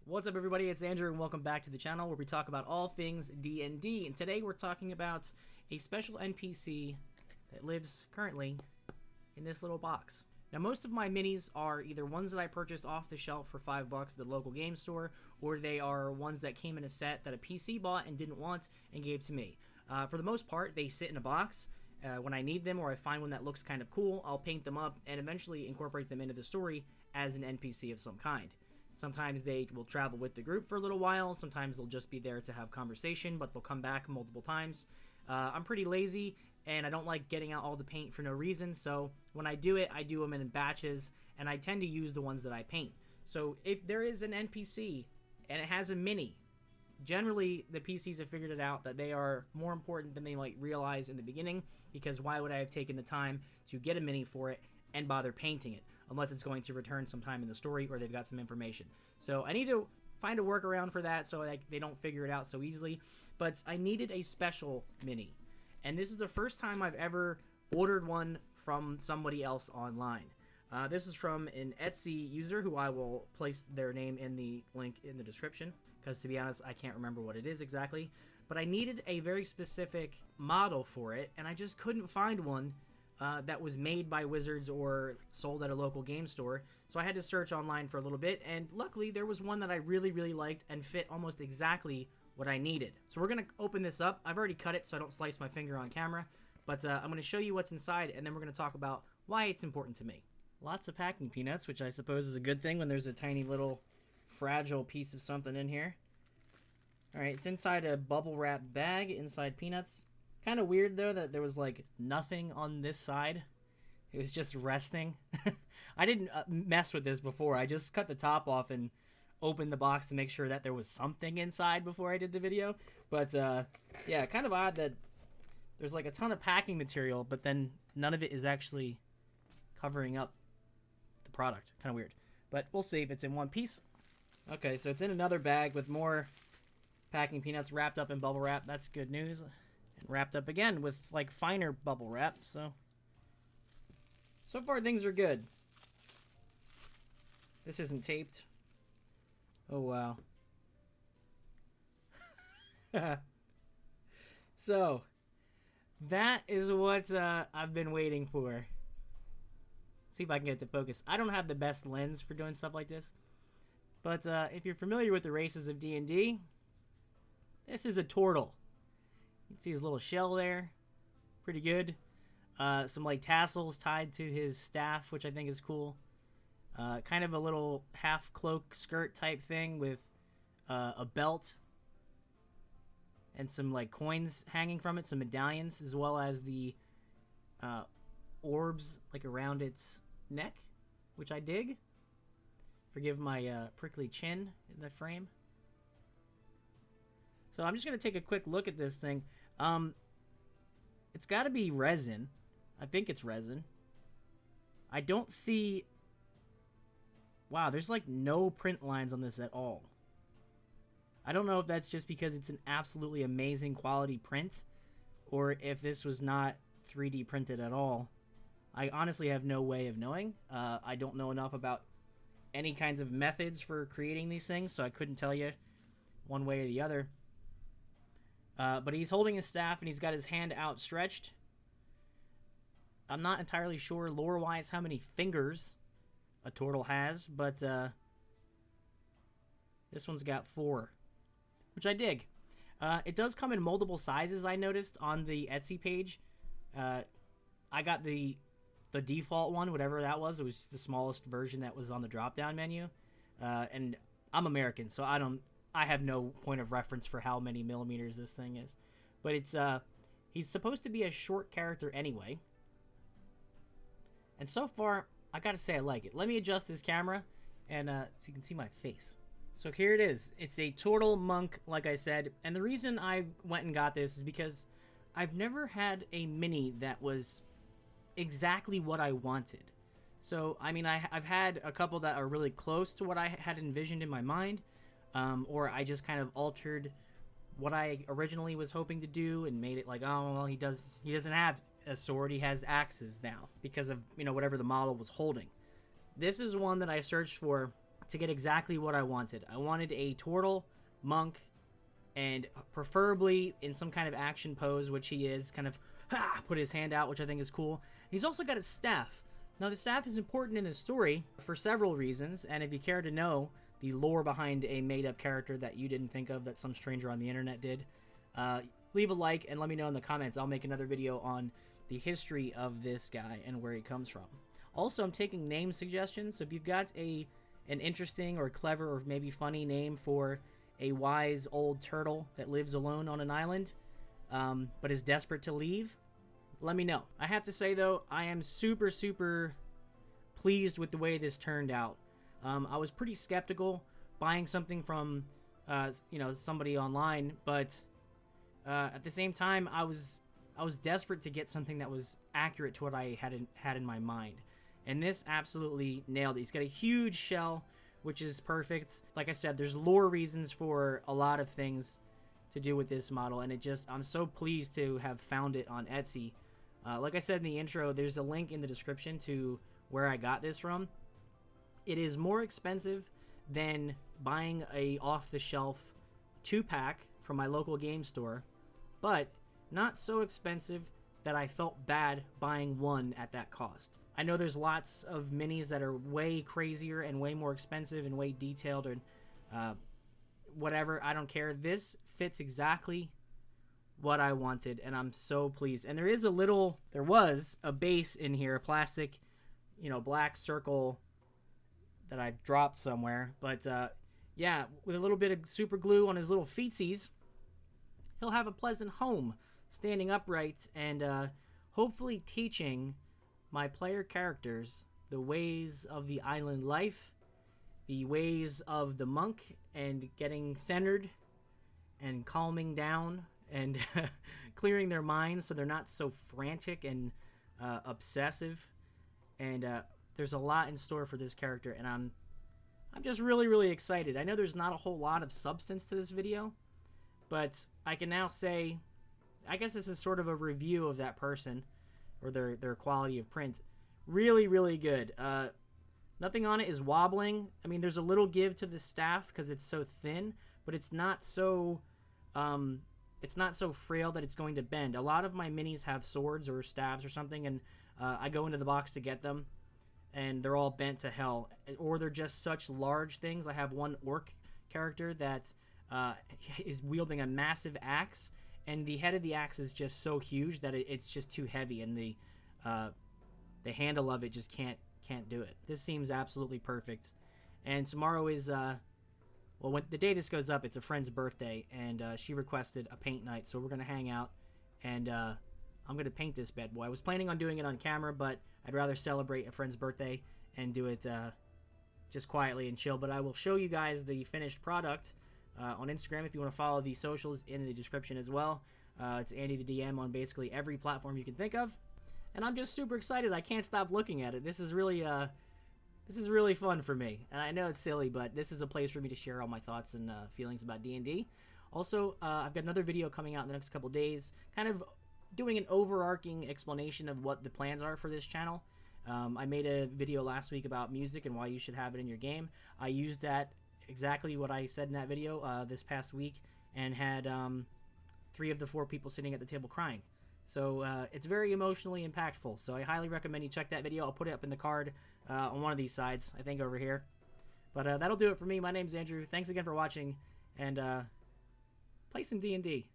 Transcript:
What's up, everybody? It's Andrew, and welcome back to the channel where we talk about all things D&D. And today we're talking about a special NPC that lives currently in this little box. Now, most of my minis are either ones that I purchased off the shelf for $5 at the local game store, or they are ones that came in a set that a PC bought and didn't want and gave to me. For the most part, they sit in a box. When I need them or I find one that looks kind of cool, I'll paint them up and eventually incorporate them into the story as an NPC of some kind. Sometimes they will travel with the group for a little while. Sometimes they'll just be there to have conversation, but they'll come back multiple times. I'm pretty lazy, and I don't like getting out all the paint for no reason. So when I do it, I do them in batches, and I tend to use the ones that I paint. So if there is an NPC and it has a mini, generally the PCs have figured it out that they are more important than they might realize in the beginning, because why would I have taken the time to get a mini for it and bother painting it, unless it's going to return sometime in the story or they've got some information. So I need to find a workaround for that so they don't figure it out so easily. But I needed a special mini, and this is the first time I've ever ordered one from somebody else online. This is from an Etsy user who I will place their name in the link in the description, because to be honest, I can't remember what it is exactly. But I needed a very specific model for it, and I just couldn't find one that was made by Wizards or sold at a local game store. So I had to search online for a little bit, and luckily there was one that I really liked and fit almost exactly what I needed. So we're going to open this up. I've already cut it so I don't slice my finger on camera, but I'm going to show you what's inside, and then we're going to talk about why it's important to me. Lots of packing peanuts, which I suppose is a good thing when there's a tiny little fragile piece of something in here. Alright, it's inside a bubble wrap bag, inside peanuts. Kind of weird, though, that there was, like, nothing on this side. It was just resting. I didn't mess with this before. I just cut the top off and opened the box to make sure that there was something inside before I did the video. But, yeah, kind of odd that there's, like, a ton of packing material, but then none of it is actually covering up the product. Kind of weird. But we'll see if it's in one piece. Okay, so it's in another bag with more packing peanuts wrapped up in bubble wrap. That's good news. Wrapped up again with like finer bubble wrap, so far things are good. This isn't taped. Oh wow. So that is what I've been waiting for. Let's see if I can get it to focus. I don't have the best lens for doing stuff like this, but if you're familiar with the races of D&D, this is a Tortle. You can see his little shell there. Pretty good. Some like tassels tied to his staff, which I think is cool. Kind of a little half cloak skirt type thing with a belt and some like coins hanging from it, some medallions, as well as the orbs like around its neck, which I dig. Forgive my prickly chin in the frame. So I'm just going to take a quick look at this thing. It's got to be resin. I think it's resin. I don't see... Wow, there's like no print lines on this at all. I don't know if that's just because it's an absolutely amazing quality print, or if this was not 3D printed at all. I honestly have no way of knowing. I don't know enough about any kinds of methods for creating these things, so I couldn't tell you one way or the other. But he's holding his staff, and he's got his hand outstretched. I'm not entirely sure, lore-wise, how many fingers a Tortle has, but this one's got 4, which I dig. It does come in multiple sizes, I noticed, on the Etsy page. I got the default one, whatever that was. It was the smallest version that was on the drop-down menu. And I'm American, so I have no point of reference for how many millimeters this thing is. But it's he's supposed to be a short character anyway. And so far, I gotta say I like it. Let me adjust this camera and so you can see my face. So here it is. It's a Tortle monk, like I said. And the reason I went and got this is because I've never had a mini that was exactly what I wanted. So, I mean, I've had a couple that are really close to what I had envisioned in my mind. Or I just kind of altered what I originally was hoping to do and made it like, oh, well, he doesn't have a sword, he has axes now because of, whatever the model was holding. This is one that I searched for to get exactly what I wanted. I wanted a Tortle monk, and preferably in some kind of action pose, which he is, kind of put his hand out, which I think is cool. He's also got a staff. Now, the staff is important in the story for several reasons, and if you care to know the lore behind a made-up character that you didn't think of, that some stranger on the internet did, leave a like and let me know in the comments. I'll make another video on the history of this guy and where he comes from. Also, I'm taking name suggestions, so if you've got an interesting or clever or maybe funny name for a wise old turtle that lives alone on an island, but is desperate to leave, let me know. I have to say, though, I am super, super pleased with the way this turned out. I was pretty skeptical buying something from, somebody online, but at the same time, I was desperate to get something that was accurate to what I had in my mind. And this absolutely nailed it. He's got a huge shell, which is perfect. Like I said, there's lore reasons for a lot of things to do with this model, and I'm so pleased to have found it on Etsy. Like I said in the intro, there's a link in the description to where I got this from. It is more expensive than buying a off-the-shelf 2-pack from my local game store, but not so expensive that I felt bad buying one at that cost. I know there's lots of minis that are way crazier and way more expensive and way detailed, and whatever, I don't care. This fits exactly what I wanted, and I'm so pleased. And there was a base in here, a plastic, black circle that I dropped somewhere. But yeah, with a little bit of super glue on his little feetsies, he'll have a pleasant home, standing upright, and hopefully teaching my player characters the ways of the island life, the ways of the monk, and getting centered and calming down and clearing their minds so they're not so frantic and obsessive. And there's a lot in store for this character, and I'm just really, really excited. I know there's not a whole lot of substance to this video, but I can now say, I guess this is sort of a review of that person or their quality of print. Really, really good. Nothing on it is wobbling. I mean, there's a little give to the staff because it's so thin, but it's not so frail that it's going to bend. A lot of my minis have swords or staves or something, and I go into the box to get them, and they're all bent to hell. Or they're just such large things. I have one orc character that is wielding a massive axe, and the head of the axe is just so huge that it's just too heavy, and the handle of it just can't do it. This seems absolutely perfect. And tomorrow is when the day this goes up, it's a friend's birthday, and she requested a paint night, so we're gonna hang out, and I'm gonna paint this bad boy. I was planning on doing it on camera, but I'd rather celebrate a friend's birthday and do it just quietly and chill. But I will show you guys the finished product on Instagram if you want to follow the socials in the description as well. It's Andy the DM on basically every platform you can think of, and I'm just super excited. I can't stop looking at it. This is really fun for me, and I know it's silly, but this is a place for me to share all my thoughts and feelings about D&D. Also, I've got another video coming out in the next couple days, kind of doing an overarching explanation of what the plans are for this channel. I made a video last week about music and why you should have it in your game. I used that exactly what I said in that video this past week, and had 3 of the 4 people sitting at the table crying. So it's very emotionally impactful, so I highly recommend you check that video. I'll put it up in the card on one of these sides, I think over here. But that'll do it for me. My name's Andrew. Thanks again for watching, and play some D&D.